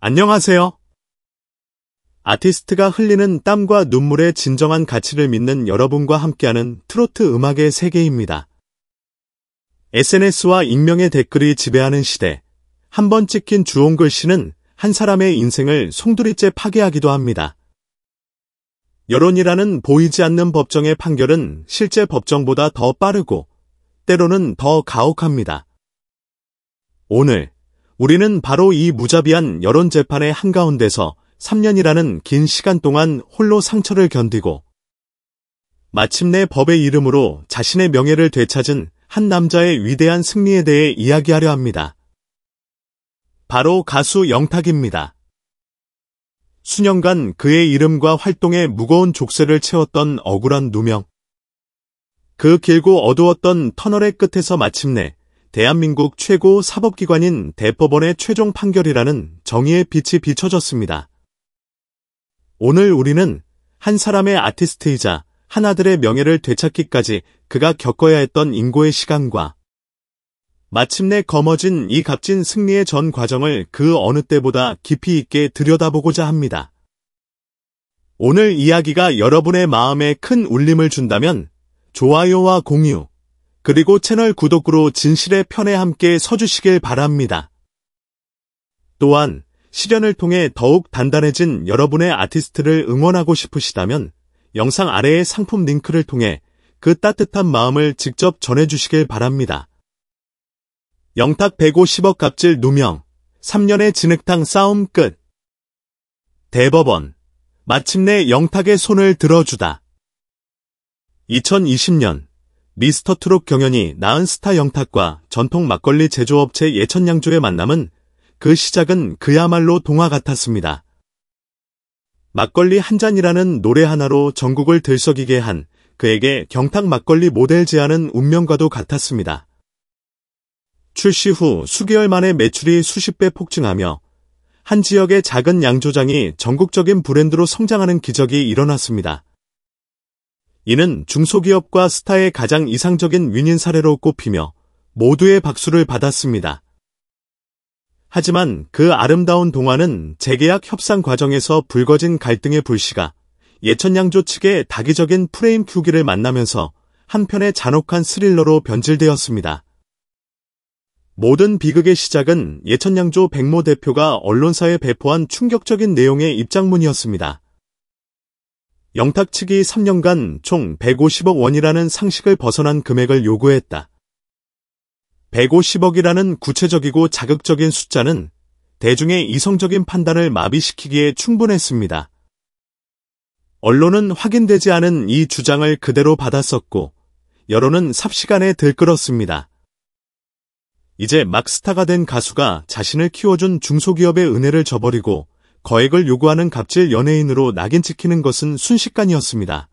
안녕하세요. 아티스트가 흘리는 땀과 눈물의 진정한 가치를 믿는 여러분과 함께하는 트로트 음악의 세계입니다. SNS와 익명의 댓글이 지배하는 시대, 한 번 찍힌 주홍 글씨는 한 사람의 인생을 송두리째 파괴하기도 합니다. 여론이라는 보이지 않는 법정의 판결은 실제 법정보다 더 빠르고 때로는 더 가혹합니다. 오늘 우리는 바로 이 무자비한 여론 재판의 한가운데서 3년이라는 긴 시간 동안 홀로 상처를 견디고 마침내 법의 이름으로 자신의 명예를 되찾은 한 남자의 위대한 승리에 대해 이야기하려 합니다. 바로 가수 영탁입니다. 수년간 그의 이름과 활동에 무거운 족쇄를 채웠던 억울한 누명. 그 길고 어두웠던 터널의 끝에서 마침내 대한민국 최고 사법기관인 대법원의 최종 판결이라는 정의의 빛이 비춰졌습니다. 오늘 우리는 한 사람의 아티스트이자 한 아들의 명예를 되찾기까지 그가 겪어야 했던 인고의 시간과 마침내 거머쥔 이 값진 승리의 전 과정을 그 어느 때보다 깊이 있게 들여다보고자 합니다. 오늘 이야기가 여러분의 마음에 큰 울림을 준다면 좋아요와 공유, 그리고 채널 구독으로 진실의 편에 함께 서주시길 바랍니다. 또한 시련을 통해 더욱 단단해진 여러분의 아티스트를 응원하고 싶으시다면 영상 아래의 상품 링크를 통해 그 따뜻한 마음을 직접 전해주시길 바랍니다. 영탁 150억 갑질 누명, 3년의 진흙탕 싸움 끝. 대법원, 마침내 영탁의 손을 들어주다. 2020년 미스터트롯 경연이 낳은 스타 영탁과 전통 막걸리 제조업체 예천양조의 만남은 그 시작은 그야말로 동화 같았습니다. 막걸리 한 잔이라는 노래 하나로 전국을 들썩이게 한 그에게 경탁 막걸리 모델 제안은 운명과도 같았습니다. 출시 후 수개월 만에 매출이 수십 배 폭증하며 한 지역의 작은 양조장이 전국적인 브랜드로 성장하는 기적이 일어났습니다. 이는 중소기업과 스타의 가장 이상적인 윈윈 사례로 꼽히며 모두의 박수를 받았습니다. 하지만 그 아름다운 동화는 재계약 협상 과정에서 불거진 갈등의 불씨가 예천양조 측의 다기적인 프레임 후기를 만나면서 한편의 잔혹한 스릴러로 변질되었습니다. 모든 비극의 시작은 예천양조 백모 대표가 언론사에 배포한 충격적인 내용의 입장문이었습니다. 영탁 측이 3년간 총 150억 원이라는 상식을 벗어난 금액을 요구했다. 150억이라는 구체적이고 자극적인 숫자는 대중의 이성적인 판단을 마비시키기에 충분했습니다. 언론은 확인되지 않은 이 주장을 그대로 받았었고 여론은 삽시간에 들끓었습니다. 이제 막 스타가 된 가수가 자신을 키워준 중소기업의 은혜를 저버리고 거액을 요구하는 갑질 연예인으로 낙인 찍히는 것은 순식간이었습니다.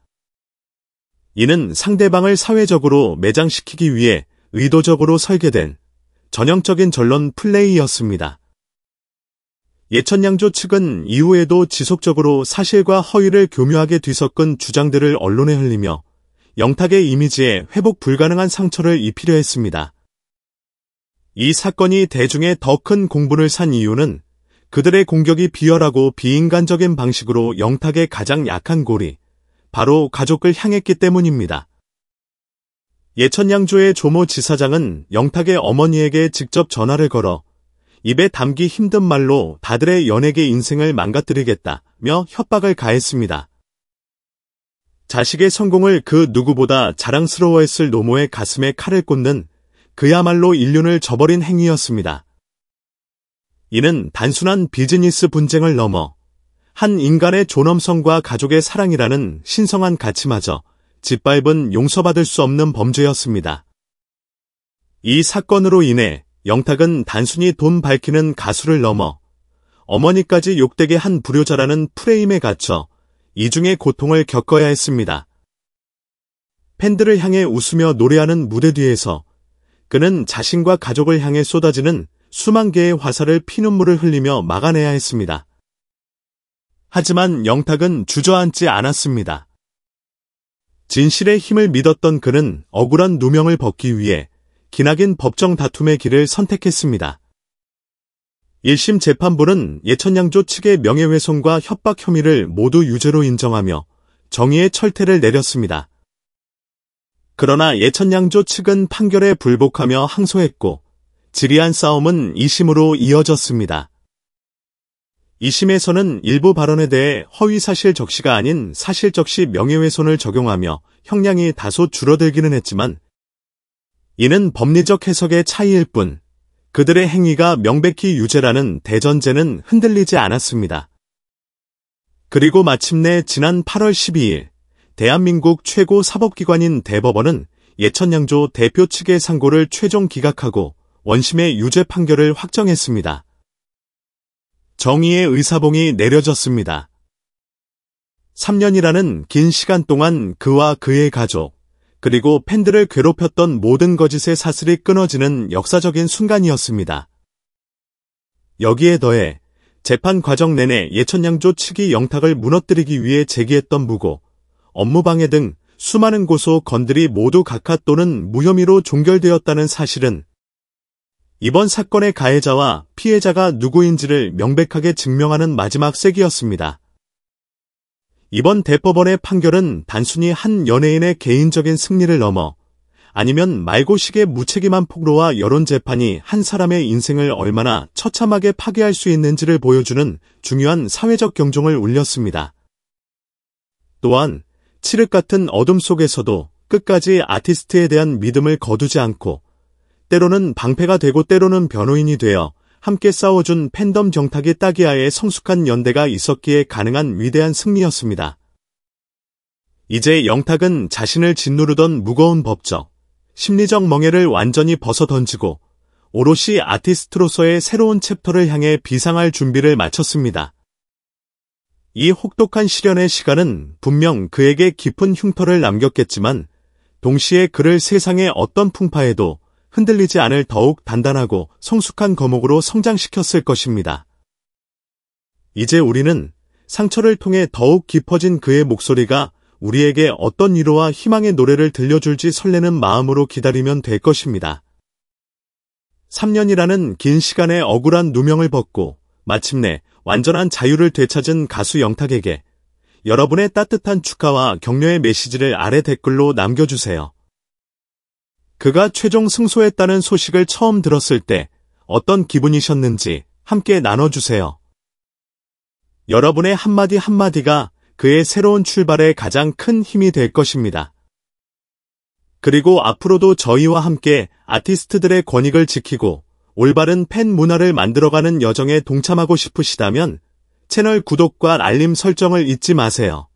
이는 상대방을 사회적으로 매장시키기 위해 의도적으로 설계된 전형적인 전론 플레이였습니다. 예천양조 측은 이후에도 지속적으로 사실과 허위를 교묘하게 뒤섞은 주장들을 언론에 흘리며 영탁의 이미지에 회복 불가능한 상처를 입히려 했습니다. 이 사건이 대중의 더 큰 공분을 산 이유는 그들의 공격이 비열하고 비인간적인 방식으로 영탁의 가장 약한 골이 바로 가족을 향했기 때문입니다. 예천양조의 조모 지사장은 영탁의 어머니에게 직접 전화를 걸어 입에 담기 힘든 말로 다들의 연예계 인생을 망가뜨리겠다며 협박을 가했습니다. 자식의 성공을 그 누구보다 자랑스러워했을 노모의 가슴에 칼을 꽂는 그야말로 인륜을 저버린 행위였습니다. 이는 단순한 비즈니스 분쟁을 넘어 한 인간의 존엄성과 가족의 사랑이라는 신성한 가치마저 짓밟은 용서받을 수 없는 범죄였습니다. 이 사건으로 인해 영탁은 단순히 돈 밝히는 가수를 넘어 어머니까지 욕되게 한 불효자라는 프레임에 갇혀 이중의 고통을 겪어야 했습니다. 팬들을 향해 웃으며 노래하는 무대 뒤에서 그는 자신과 가족을 향해 쏟아지는 수만 개의 화살을 피눈물을 흘리며 막아내야 했습니다. 하지만 영탁은 주저앉지 않았습니다. 진실의 힘을 믿었던 그는 억울한 누명을 벗기 위해 기나긴 법정 다툼의 길을 선택했습니다. 1심 재판부는 예천양조 측의 명예훼손과 협박 혐의를 모두 유죄로 인정하며 정의의 철퇴를 내렸습니다. 그러나 예천양조 측은 판결에 불복하며 항소했고 지리한 싸움은 2심으로 이어졌습니다. 2심에서는 일부 발언에 대해 허위사실 적시가 아닌 사실적시 명예훼손을 적용하며 형량이 다소 줄어들기는 했지만 이는 법리적 해석의 차이일 뿐 그들의 행위가 명백히 유죄라는 대전제는 흔들리지 않았습니다. 그리고 마침내 지난 8월 12일 대한민국 최고 사법기관인 대법원은 예천양조 대표 측의 상고를 최종 기각하고 원심의 유죄 판결을 확정했습니다. 정의의 의사봉이 내려졌습니다. 3년이라는 긴 시간 동안 그와 그의 가족, 그리고 팬들을 괴롭혔던 모든 거짓의 사슬이 끊어지는 역사적인 순간이었습니다. 여기에 더해 재판 과정 내내 예천양조 측이 영탁을 무너뜨리기 위해 제기했던 무고, 업무방해 등 수많은 고소 건들이 모두 각하 또는 무혐의로 종결되었다는 사실은 이번 사건의 가해자와 피해자가 누구인지를 명백하게 증명하는 마지막 쐐기였습니다. 이번 대법원의 판결은 단순히 한 연예인의 개인적인 승리를 넘어 아니면 말고식의 무책임한 폭로와 여론 재판이 한 사람의 인생을 얼마나 처참하게 파괴할 수 있는지를 보여주는 중요한 사회적 경종을 울렸습니다. 또한 칠흑 같은 어둠 속에서도 끝까지 아티스트에 대한 믿음을 거두지 않고 때로는 방패가 되고 때로는 변호인이 되어 함께 싸워준 팬덤 정탁이 따기야의 성숙한 연대가 있었기에 가능한 위대한 승리였습니다. 이제 영탁은 자신을 짓누르던 무거운 법적, 심리적 멍에를 완전히 벗어던지고 오롯이 아티스트로서의 새로운 챕터를 향해 비상할 준비를 마쳤습니다. 이 혹독한 시련의 시간은 분명 그에게 깊은 흉터를 남겼겠지만 동시에 그를 세상의 어떤 풍파에도 흔들리지 않을 더욱 단단하고 성숙한 거목으로 성장시켰을 것입니다. 이제 우리는 상처를 통해 더욱 깊어진 그의 목소리가 우리에게 어떤 위로와 희망의 노래를 들려줄지 설레는 마음으로 기다리면 될 것입니다. 3년이라는 긴 시간의 억울한 누명을 벗고 마침내 완전한 자유를 되찾은 가수 영탁에게 여러분의 따뜻한 축하와 격려의 메시지를 아래 댓글로 남겨주세요. 그가 최종 승소했다는 소식을 처음 들었을 때 어떤 기분이셨는지 함께 나눠주세요. 여러분의 한마디 한마디가 그의 새로운 출발에 가장 큰 힘이 될 것입니다. 그리고 앞으로도 저희와 함께 아티스트들의 권익을 지키고 올바른 팬 문화를 만들어가는 여정에 동참하고 싶으시다면 채널 구독과 알림 설정을 잊지 마세요.